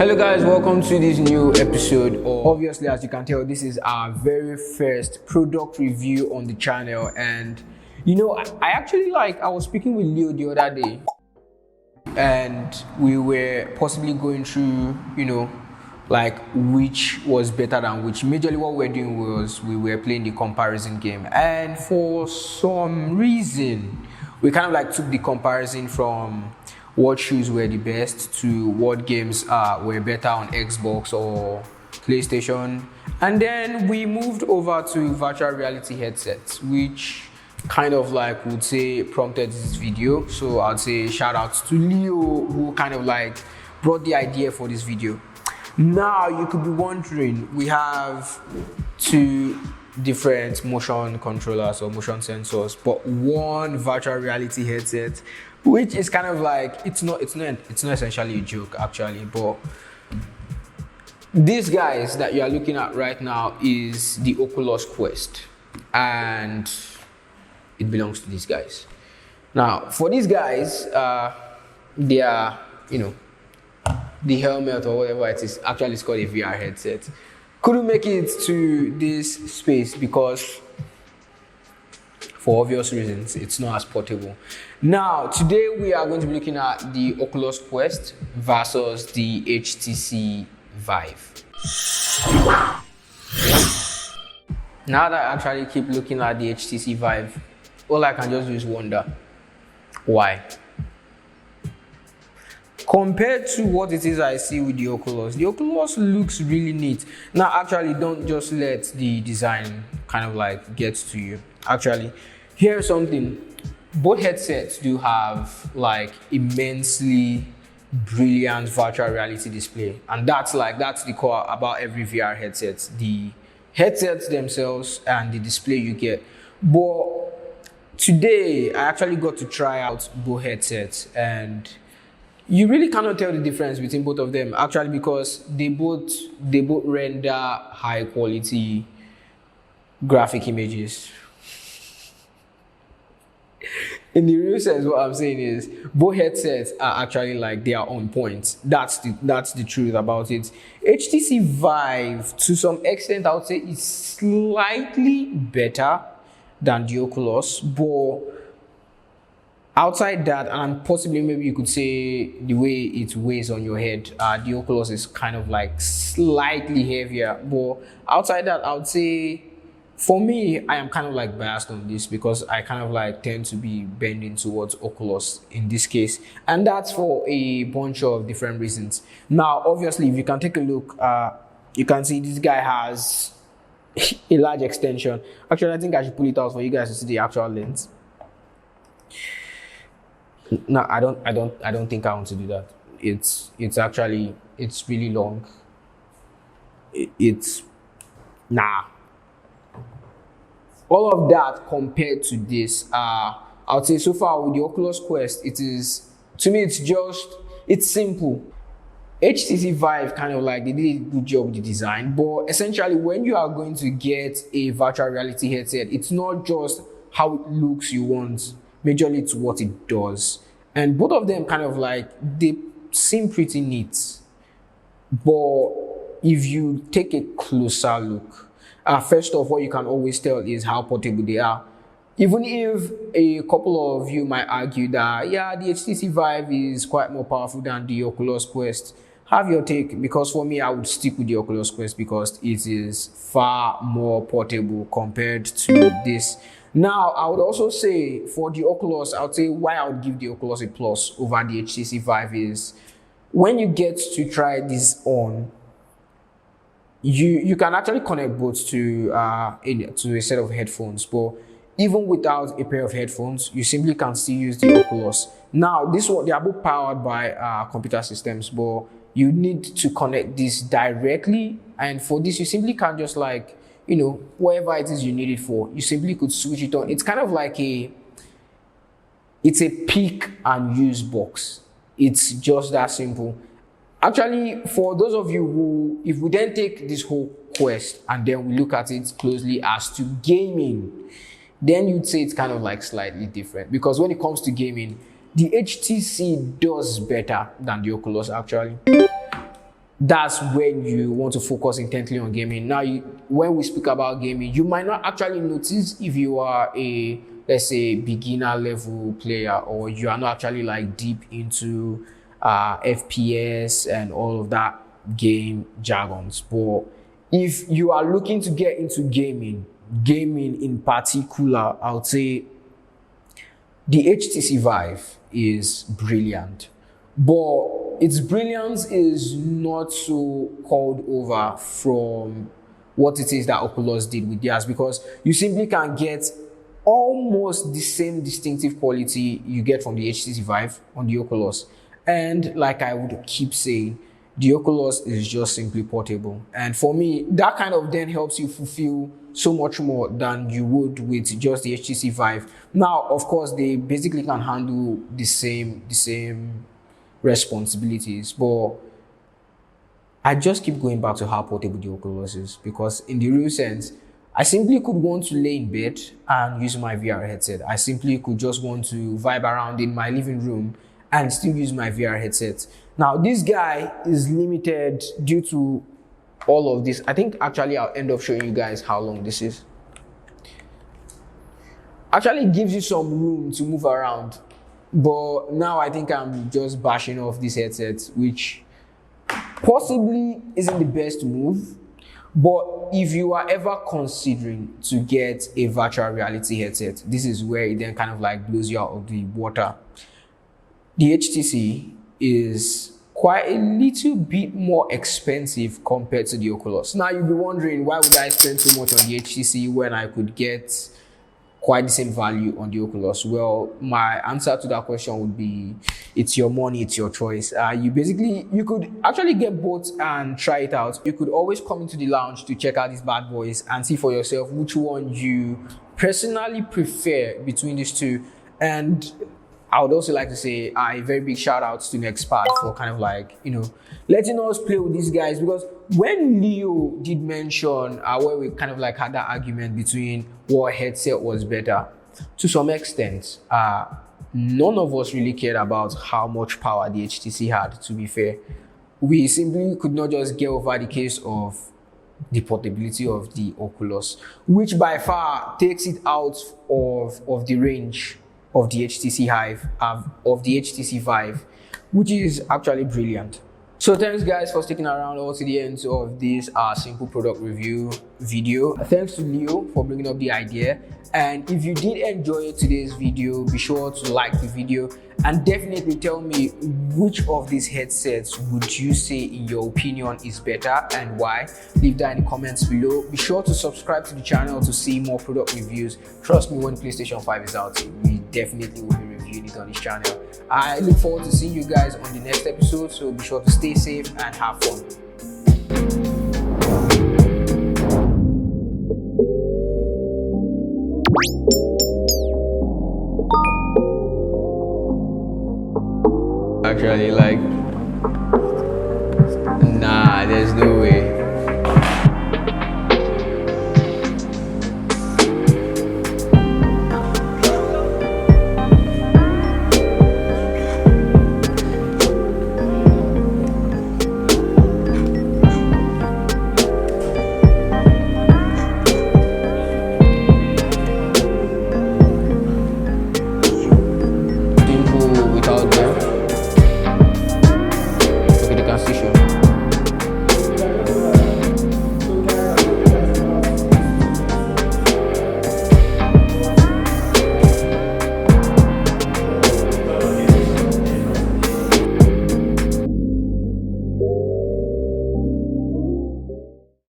Hello guys, welcome to this new episode. Obviously, as you can tell, this is our very first product review on the channel. And you know, I was speaking with Leo the other day, and we were possibly going through, like which was better than which. Majorly what we're doing was we were playing the comparison game, and for some reason we kind of like took the comparison from what shoes were the best to what games were better on Xbox or PlayStation, and then we moved over to virtual reality headsets, which kind of like would say prompted this video. So I'd say shout out to Leo, who kind of like brought the idea for this video. Now you could be wondering, we have two different motion controllers or motion sensors, but one virtual reality headset, which is kind of like it's not essentially a joke actually, but these guys that you are looking at right now is the Oculus Quest, and it belongs to these guys. Now for these guys, they are, the helmet or whatever it is, actually it's called a VR headset. Couldn't make it to this space because, for obvious reasons, it's not as portable. Now, today we are going to be looking at the Oculus Quest versus the HTC Vive. Now that I actually keep looking at the HTC Vive, all I can just do is wonder, why? Compared to what it is I see with the Oculus looks really neat. Now, actually, don't just let the design kind of like get to you. Actually, here's something. Both headsets do have like immensely brilliant virtual reality display, and that's the core about every VR headset: the headsets themselves and the display you get. But today I actually got to try out both headsets, and you really cannot tell the difference between both of them actually, because they both render high quality graphic images. In the real sense, what I'm saying is both headsets are actually like they are on point. That's the truth about it. HTC Vive, to some extent, I would say is slightly better than the Oculus, but outside that, and possibly maybe you could say the way it weighs on your head, the Oculus is kind of like slightly heavier. But outside that, I would say for me, I am kind of like biased on this because I kind of like tend to be bending towards Oculus in this case, and that's for a bunch of different reasons. Now, obviously, if you can take a look, you can see this guy has a large extension. Actually, I think I should pull it out for you guys to see the actual lens. No, I don't think I want to do that. It's really long. All of that compared to this, I would say so far with the Oculus Quest, to me it's simple. HTC Vive kind of like they did a good job with the design, but essentially when you are going to get a virtual reality headset, it's not just how it looks you want. Majorly it's what it does, and both of them kind of like they seem pretty neat, but if you take a closer look, first off, what you can always tell is how portable they are. Even if a couple of you might argue that the HTC Vive is quite more powerful than the Oculus Quest, have your take, because for me I would stick with the Oculus Quest because it is far more portable compared to this. Now, I would also say for the Oculus, I would say why I would give the Oculus a plus over the HTC Vive is when you get to try this on, you can actually connect both to a set of headphones, but even without a pair of headphones, you simply can still use the Oculus. Now, they are both powered by computer systems, but you need to connect this directly, and for this you simply can't just like, whatever it is you need it for, you simply could switch it on. It's kind of like it's a pick and use box. It's just that simple. Actually, for those of you who, if we then take this whole Quest and then we look at it closely as to gaming, then you'd say it's kind of like slightly different, because when it comes to gaming, the HTC does better than the Oculus actually. that's when you want to focus intently on gaming. Now, when we speak about gaming, you might not actually notice if you are a, let's say, beginner level player, or you are not actually like deep into FPS and all of that game jargons. But if you are looking to get into gaming in particular, I would say the HTC Vive is brilliant. But its brilliance is not so called over from what it is that Oculus did with theirs, because you simply can get almost the same distinctive quality you get from the HTC Vive on the Oculus. And like I would keep saying, the Oculus is just simply portable. And for me, that kind of then helps you fulfill so much more than you would with just the HTC Vive. Now, of course, they basically can handle the same responsibilities, but I just keep going back to how portable the Oculus is, because in the real sense, I simply could want to lay in bed and use my VR headset. I simply could just want to vibe around in my living room and still use my VR headset. Now, this guy is limited due to all of this. I think actually I'll end up showing you guys how long this is. Actually, it gives you some room to move around. But now I think I'm just bashing off this headset, which possibly isn't the best move. But if you are ever considering to get a virtual reality headset, this is where it then kind of like blows you out of the water. The HTC is quite a little bit more expensive compared to the Oculus. Now you'll be wondering, why would I spend so much on the HTC when I could get quite the same value on the Oculus? Well, my answer to that question would be, it's your money, it's your choice. You could actually get both and try it out. You could always come into the lounge to check out these bad boys and see for yourself which one you personally prefer between these two. And I would also like to say a very big shout out to Nextpad for kind of like, letting us play with these guys, because when Leo did mention where we kind of like had that argument between what headset was better, to some extent, none of us really cared about how much power the HTC had, to be fair. We simply could not just get over the case of the portability of the Oculus, which by far takes it out of the range of the HTC Vive, which is actually brilliant. So thanks guys for sticking around all to the end of this simple product review video. Thanks to Leo for bringing up the idea. And if you did enjoy today's video, be sure to like the video and definitely tell me which of these headsets would you say in your opinion is better and why. Leave that in the comments below. Be sure to subscribe to the channel to see more product reviews. Trust me, when PlayStation 5 is out, we definitely will be reviewing it on this channel. I look forward to seeing you guys on the next episode, so be sure to stay safe and have fun. Actually, like, nah, there's no way.